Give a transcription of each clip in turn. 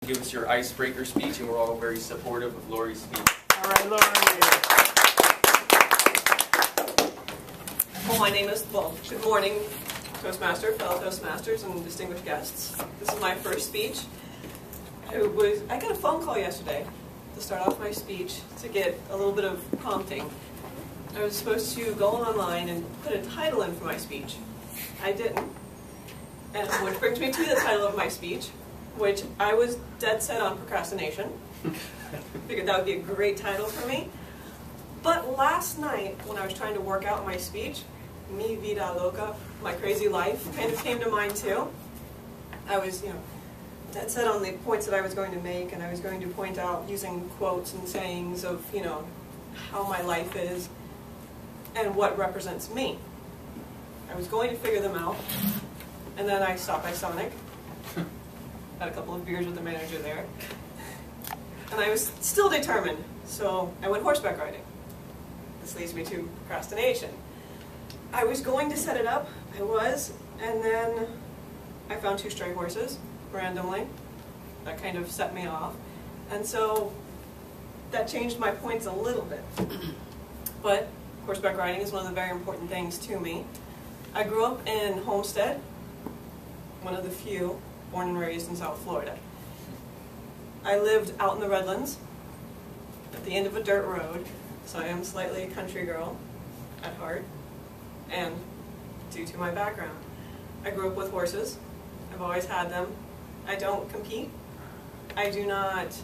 give us your icebreaker speech, and we're all very supportive of Lori's speech. All right, Lori. Well, my name is, good morning, Toastmaster, fellow Toastmasters, and distinguished guests. This is my first speech. I got a phone call yesterday to start off my speech to get a little bit of prompting. I was supposed to go online and put a title in for my speech. I didn't. And which brings me to the title of my speech, which I was dead set on procrastination. Figured that would be a great title for me. But last night, when I was trying to work out my speech, mi vida loca, my crazy life, kind of came to mind too. I was, dead set on the points that I was going to make, and I was going to point out using quotes and sayings of, how my life is and what represents me. I was going to figure them out, and then I stopped by Sonic, had a couple of beers with the manager there, and I was still determined, so I went horseback riding. This leads me to procrastination. I was going to set it up, and then I found 2 stray horses, randomly. That kind of set me off. And so that changed my points a little bit. But horseback riding is one of the very important things to me. I grew up in Homestead, one of the few born and raised in South Florida. I lived out in the Redlands at the end of a dirt road, so I am slightly a country girl at heart, and due to my background. I grew up with horses. I've always had them. I don't compete. I do not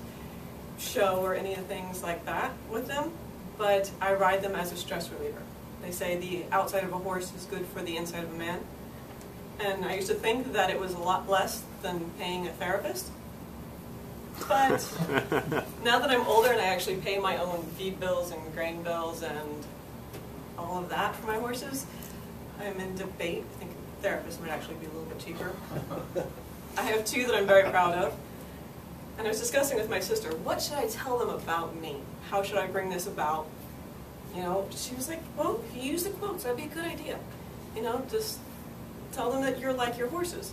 show or any of the things like that with them, but I ride them as a stress reliever. They say the outside of a horse is good for the inside of a man. And I used to think that it was a lot less than paying a therapist. But now that I'm older and I actually pay my own feed bills and grain bills and all of that for my horses, I'm in debate. I think a therapist might actually be a little bit cheaper. I have 2 that I'm very proud of. And I was discussing with my sister, what should I tell them about me? How should I bring this about? She was like, well, if you use the quotes, that'd be a good idea. Just tell them that you're like your horses.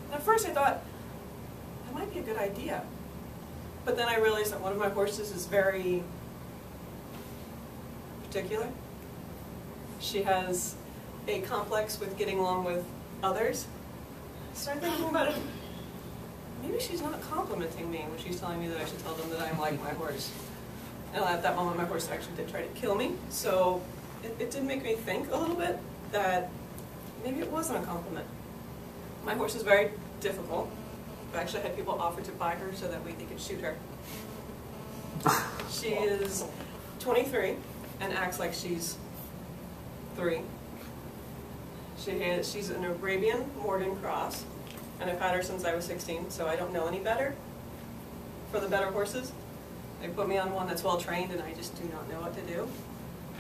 And at first I thought, that might be a good idea. But then I realized that one of my horses is very particular. She has a complex with getting along with others. I started thinking about it. Maybe she's not complimenting me when she's telling me that I should tell them that I'm like my horse. And at that moment, my horse actually did try to kill me. So it did make me think a little bit that maybe it wasn't a compliment. My horse is very difficult. I've actually had people offer to buy her so that way they could shoot her. She is 23 and acts like she's 3. She's an Arabian Morgan cross, and I've had her since I was 16, so I don't know any better for the better horses. They put me on one that's well trained, and I just do not know what to do.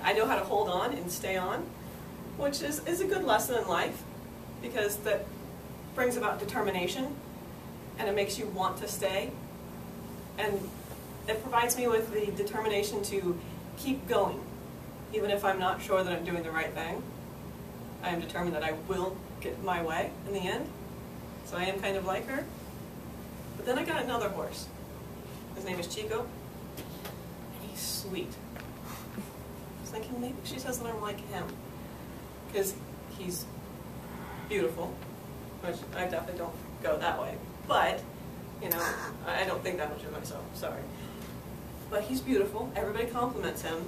I know how to hold on and stay on, which is a good lesson in life, because that brings about determination, and it makes you want to stay, and it provides me with the determination to keep going, even if I'm not sure that I'm doing the right thing. I am determined that I will get my way in the end, so I am kind of like her. But then I got another horse. His name is Chico, and he's sweet. I was thinking maybe she says that I'm like him, because he's beautiful, which I definitely don't go that way. But, I don't think that much of myself, sorry. But he's beautiful, everybody compliments him.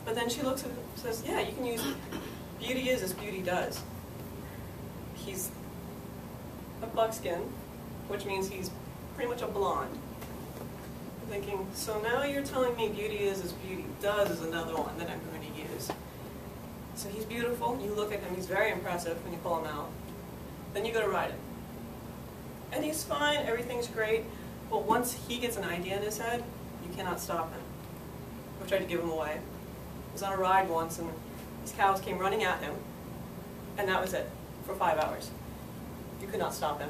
But then she looks at him and says, yeah, you can use beauty is as beauty does. He's a buckskin, which means he's pretty much a blonde. I'm thinking, so now you're telling me beauty is as beauty does is another one that I'm going to use. So he's beautiful, you look at him, he's very impressive when you pull him out. Then you go to ride him. And he's fine, everything's great, but once he gets an idea in his head, you cannot stop him. I tried to give him away. I was on a ride once, and these cows came running at him, and that was it, for 5 hours. You could not stop him.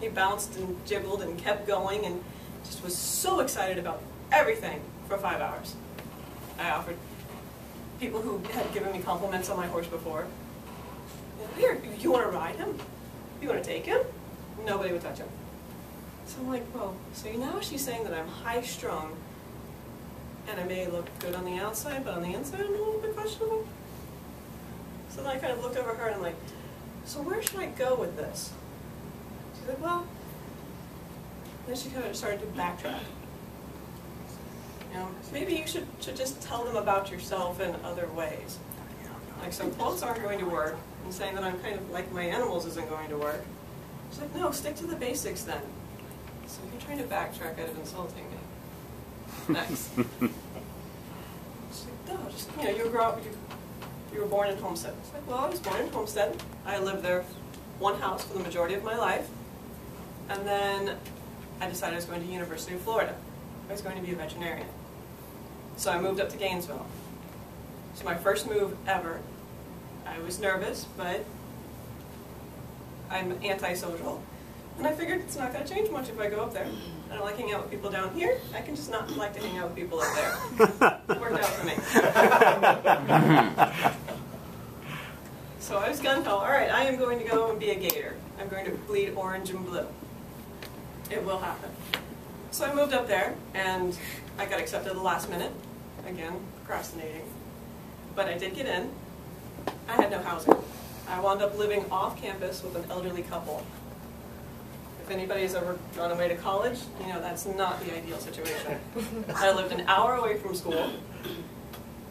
He bounced and jiggled and kept going, and just was so excited about everything for 5 hours. I offered people who had given me compliments on my horse before, here, you want to ride him? You want to take him? Nobody would touch him. So I'm like, well, so now she's saying that I'm high-strung, and I may look good on the outside, but on the inside I'm a little bit questionable. So then I kind of looked over her and I'm like, so where should I go with this? She's like, well, then she kind of started to backtrack. You know, maybe you should just tell them about yourself in other ways. Like, so quotes aren't going to work, and saying that I'm kind of like my animals isn't going to work. She's like, no, stick to the basics then. So you're trying to backtrack out of insulting me. Next. She's like, no, just, you know, you were born in Homestead. It's like, well, I was born in Homestead. I lived there one house for the majority of my life. And then I decided I was going to University of Florida. I was going to be a veterinarian. So I moved up to Gainesville. So my first move ever. I was nervous, but I'm antisocial. And I figured it's not going to change much if I go up there. I don't like hanging out with people down here. I can just not like to hang out with people up there. It worked out for me. So I was gung-ho. All right, I am going to go and be a gator. I'm going to bleed orange and blue. It will happen. So I moved up there, and I got accepted at the last minute. Again, procrastinating. But I did get in. I had no housing. I wound up living off campus with an elderly couple. If anybody has ever gone away to college, you know that's not the ideal situation. I lived an hour away from school,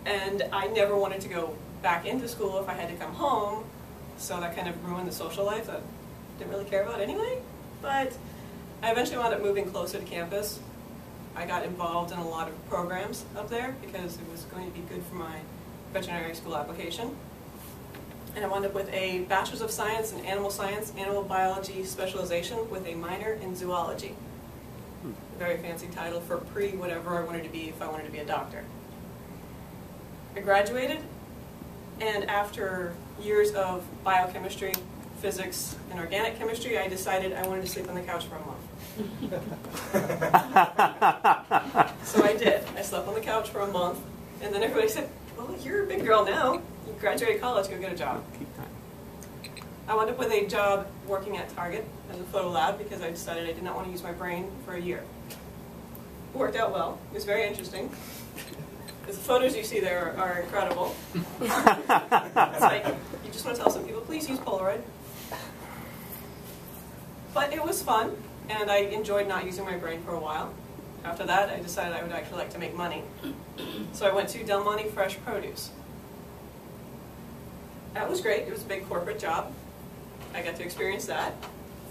and I never wanted to go back into school if I had to come home, so that kind of ruined the social life that I didn't really care about anyway. But I eventually wound up moving closer to campus. I got involved in a lot of programs up there because it was going to be good for my veterinary school application. And I wound up with a Bachelor's of Science in Animal Science, Animal Biology specialization with a minor in zoology. A very fancy title for pre-whatever I wanted to be if I wanted to be a doctor. I graduated, and after years of biochemistry, physics, and organic chemistry, I decided I wanted to sleep on the couch for a month. So I did. I slept on the couch for a month, and then everybody said, well, you're a big girl now. You graduated college, go get a job. I wound up with a job working at Target as a photo lab because I decided I did not want to use my brain for a year. It worked out well. It was very interesting. The photos you see there are incredible. It's like, you just want to tell some people, please use Polaroid. But it was fun, and I enjoyed not using my brain for a while. After that, I decided I would actually like to make money. So I went to Del Monte Fresh Produce. That was great. It was a big corporate job. I got to experience that.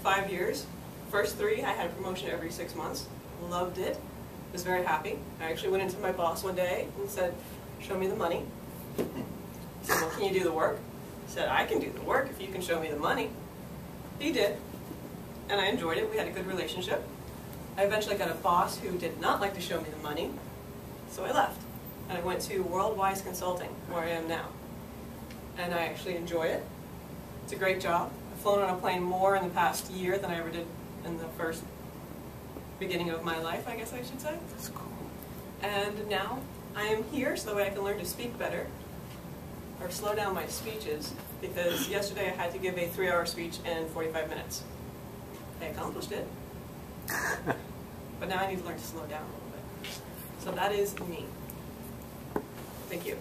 5 years. First 3, I had a promotion every 6 months. Loved it. Was very happy. I actually went into my boss one day and said, show me the money. He said, well, can you do the work? I said, I can do the work if you can show me the money. He did. And I enjoyed it. We had a good relationship. I eventually got a boss who did not like to show me the money, so I left. And I went to Worldwise Consulting, where I am now. And I actually enjoy it. It's a great job. I've flown on a plane more in the past year than I ever did in the first beginning of my life, I guess I should say. That's cool. And now I am here so that way I can learn to speak better, or slow down my speeches, because yesterday I had to give a 3-hour speech in 45 minutes. I accomplished it. But now I need to learn to slow down a little bit. So that is me. Thank you.